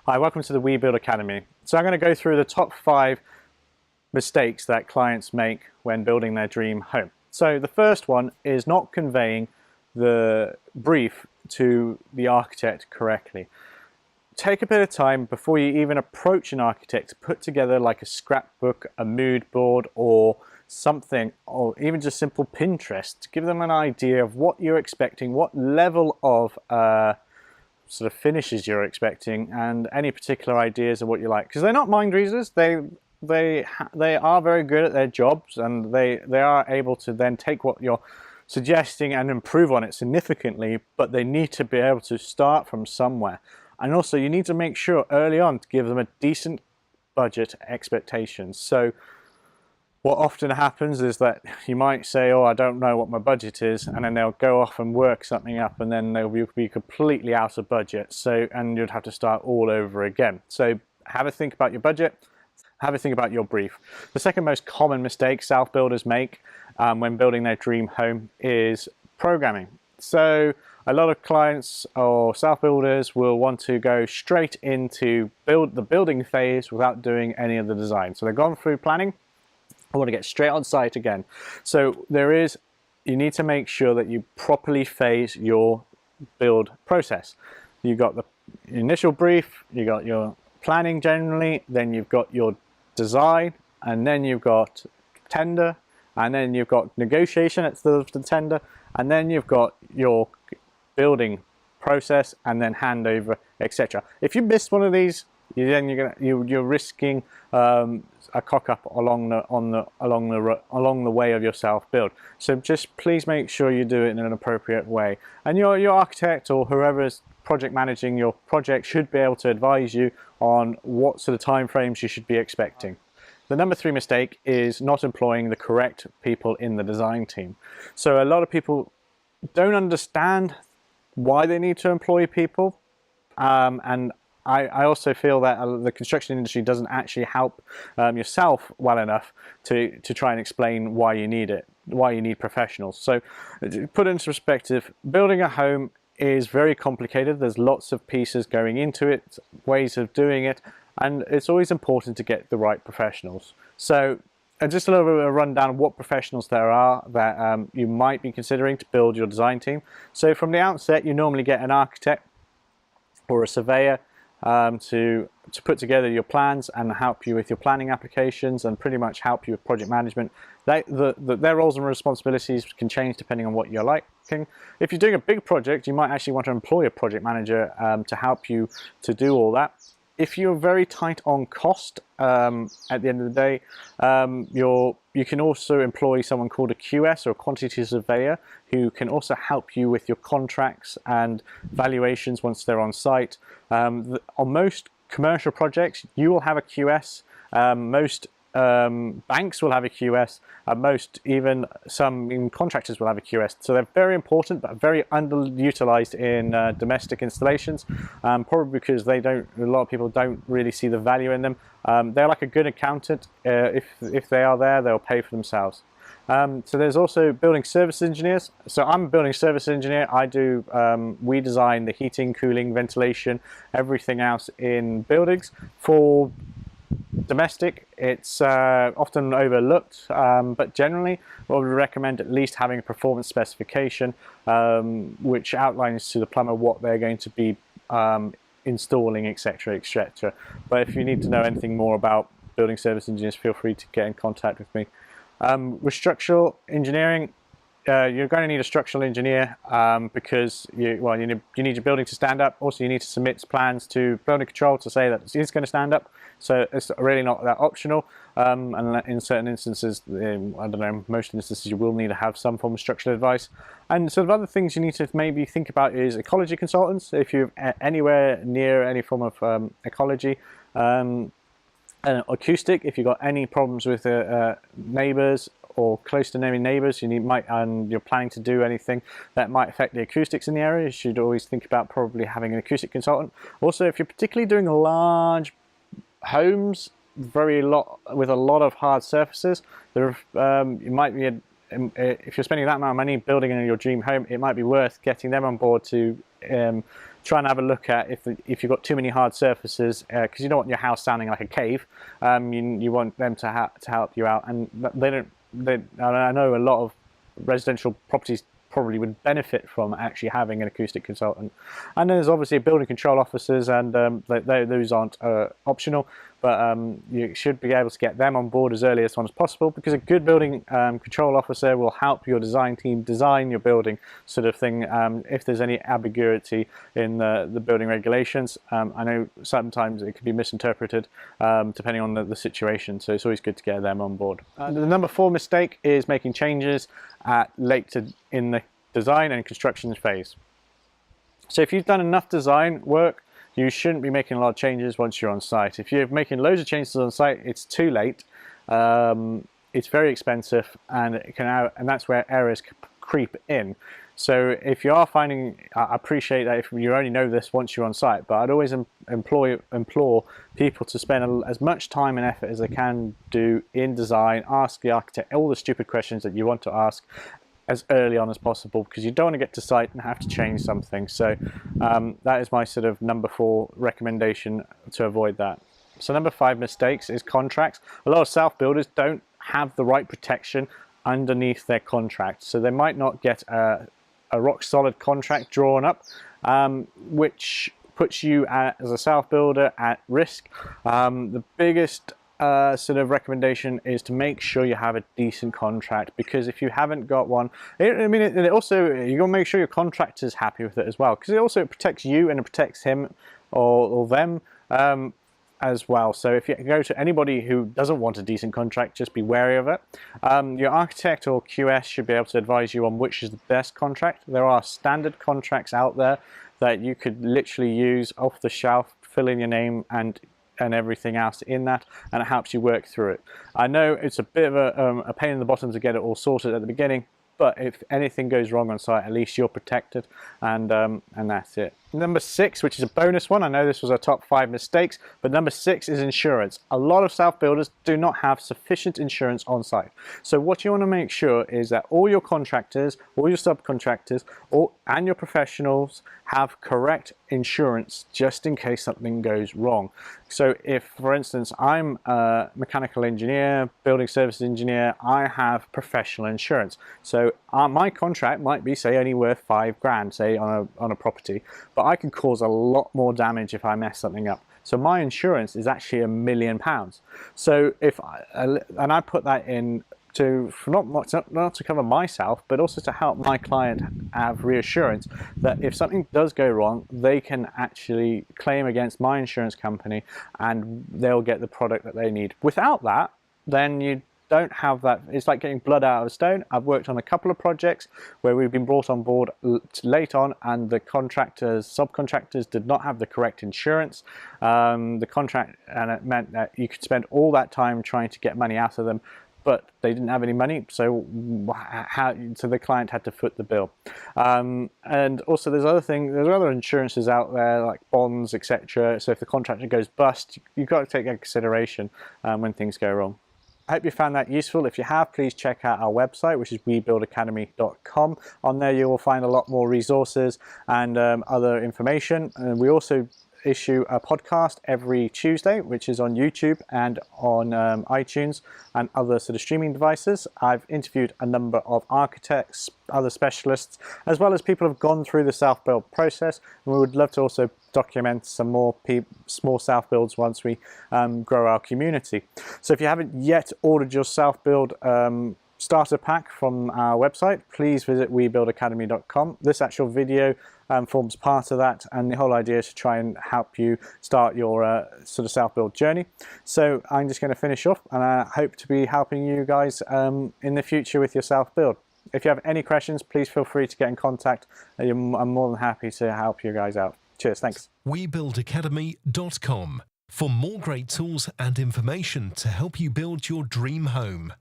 Hi, welcome to the We Build Academy. So I'm going to go through the top 5 mistakes that clients make when building their dream home. So the first one is not conveying the brief to the architect correctly. Take a bit of time before you even approach an architect to put together like a scrapbook, a mood board, or something, or even just simple Pinterest to give them an idea of what you're expecting, what level of sort of finishes you're expecting, and any particular ideas of what you like, because they're not mind readers. They are very good at their jobs, and they are able to then take what you're suggesting and improve on it significantly, but they need to be able to start from somewhere. And also you need to make sure early on to give them a decent budget expectations. So what often happens is that you might say, oh, I don't know what my budget is, and then they'll go off and work something up, and then they'll be completely out of budget. So, and you'd have to start all over again. So have a think about your budget, have a think about your brief. The second most common mistake self-builders make when building their dream home is programming. So a lot of clients or self-builders will want to go straight into the building phase without doing any of the design. So they've gone through planning, I want to get straight on site again. So you need to make sure that you properly phase your build process. You've got the initial brief, you got your planning generally, then you've got your design, and then you've got tender, and then you've got negotiation at the tender, and then you've got your building process, and then handover, etc. If you miss one of these, you're risking a cock up along the way of your self build. So just please make sure you do it in an appropriate way, and your architect or whoever's project managing your project should be able to advise you on what sort of time frames you should be expecting. The number 3 mistake is not employing the correct people in the design team. So a lot of people don't understand why they need to employ people, and I also feel that the construction industry doesn't actually help yourself well enough to try and explain why you need it, why you need professionals. So put it into perspective, building a home is very complicated. There's lots of pieces going into it, ways of doing it, and it's always important to get the right professionals. So just a little bit of a rundown of what professionals there are that you might be considering to build your design team. So from the outset, you normally get an architect or a surveyor to put together your plans and help you with your planning applications, and pretty much help you with project management. Their roles and responsibilities can change depending on what you're liking. If you're doing a big project, you might actually want to employ a project manager to help you to do all that. If you're very tight on cost at the end of the day, you can also employ someone called a QS or a quantity surveyor, who can also help you with your contracts and valuations once they're on site. On most commercial projects, you will have a QS. Most banks will have a QS, even some contractors will have a QS. So they're very important, but very underutilized in domestic installations, probably because a lot of people don't really see the value in them. They're like a good accountant. If they are there, they'll pay for themselves. So there's also building service engineers. So I'm a building service engineer. We design the heating, cooling, ventilation, everything else in buildings. For domestic, it's often overlooked, but generally what we recommend at least having a performance specification which outlines to the plumber what they're going to be installing, etc, etc. But if you need to know anything more about building service engineers, feel free to get in contact with me. With structural engineering, you're going to need a structural engineer because you need your building to stand up. Also, you need to submit plans to building control to say that it's going to stand up. So it's really not that optional. And in certain instances, I don't know, most instances you will need to have some form of structural advice. And sort of other things you need to maybe think about is ecology consultants. If you're anywhere near any form of ecology, and acoustic, if you've got any problems with neighbours or close to neighbours, and you're planning to do anything that might affect the acoustics in the area, you should always think about probably having an acoustic consultant. Also, if you're particularly doing large homes, with a lot of hard surfaces, if you're spending that amount of money building in your dream home, it might be worth getting them on board to try and have a look at if you've got too many hard surfaces, because you don't want your house sounding like a cave. You want them to help you out, and I know a lot of residential properties probably would benefit from actually having an acoustic consultant. And then there's obviously building control officers, and those aren't optional, but you should be able to get them on board as early as possible, because a good building control officer will help your design team design your building, sort of thing. If there's any ambiguity in the building regulations, I know sometimes it can be misinterpreted depending on the situation, so it's always good to get them on board. The number 4 mistake is making changes later in the design and construction phase. So if you've done enough design work, you shouldn't be making a lot of changes once you're on site. If you're making loads of changes on site, it's too late. It's very expensive, and that's where errors creep in. So if you are finding, I appreciate that if you only know this once you're on site, but I'd always implore people to spend as much time and effort as they can do in design. Ask the architect all the stupid questions that you want to ask as early on as possible, because you don't want to get to site and have to change something. So that is my sort of number 4 recommendation to avoid that. So number 5 mistakes is contracts. A lot of self-builders don't have the right protection underneath their contract, so they might not get a rock solid contract drawn up, which puts you as a self-builder at risk. The biggest sort of recommendation is to make sure you have a decent contract, because if you haven't got one, it also, you got to make sure your contractor's happy with it as well, because it also protects you and it protects him or them as well. So if you go to anybody who doesn't want a decent contract, just be wary of it. Your architect or QS should be able to advise you on which is the best contract. There are standard contracts out there that you could literally use off the shelf, fill in your name and everything else in that, and it helps you work through it. I know it's a bit of a pain in the bottom to get it all sorted at the beginning, but if anything goes wrong on site, at least you're protected, and that's it. Number 6, which is a bonus one, I know this was our top 5 mistakes, but number 6 is insurance. A lot of self-builders do not have sufficient insurance on site. So what you want to make sure is that all your contractors, all your subcontractors, and your professionals have correct insurance, just in case something goes wrong. So if, for instance, I'm a mechanical engineer, building services engineer, I have professional insurance. So my contract might be, say, only worth 5 grand, say, on a property, but I can cause a lot more damage if I mess something up. So my insurance is actually £1 million. So I put that in not to cover myself, but also to help my client have reassurance that if something does go wrong, they can actually claim against my insurance company and they'll get the product that they need. Without that, then you don't have that. It's like getting blood out of a stone. I've worked on a couple of projects where we've been brought on board late on, and the subcontractors did not have the correct insurance. And it meant that you could spend all that time trying to get money out of them, but they didn't have any money, so the client had to foot the bill. And also there's other insurances out there, like bonds, etc. So if the contractor goes bust, you've got to take into consideration when things go wrong. I hope you found that useful. If you have, please check out our website, which is webuildacademy.com. On there you will find a lot more resources and other information. And we also issue a podcast every Tuesday, which is on YouTube and on iTunes and other sort of streaming devices. I've interviewed a number of architects, other specialists, as well as people who have gone through the self-build process. And we would love to also document some more small self-builds once we grow our community. So if you haven't yet ordered your self-build starter pack from our website, please visit webuildacademy.com. This actual video forms part of that, and the whole idea is to try and help you start your sort of self-build journey. So I'm just going to finish off, and I hope to be helping you guys in the future with your self-build. If you have any questions, please feel free to get in contact. I'm more than happy to help you guys out. Cheers, thanks. webuildacademy.com for more great tools and information to help you build your dream home.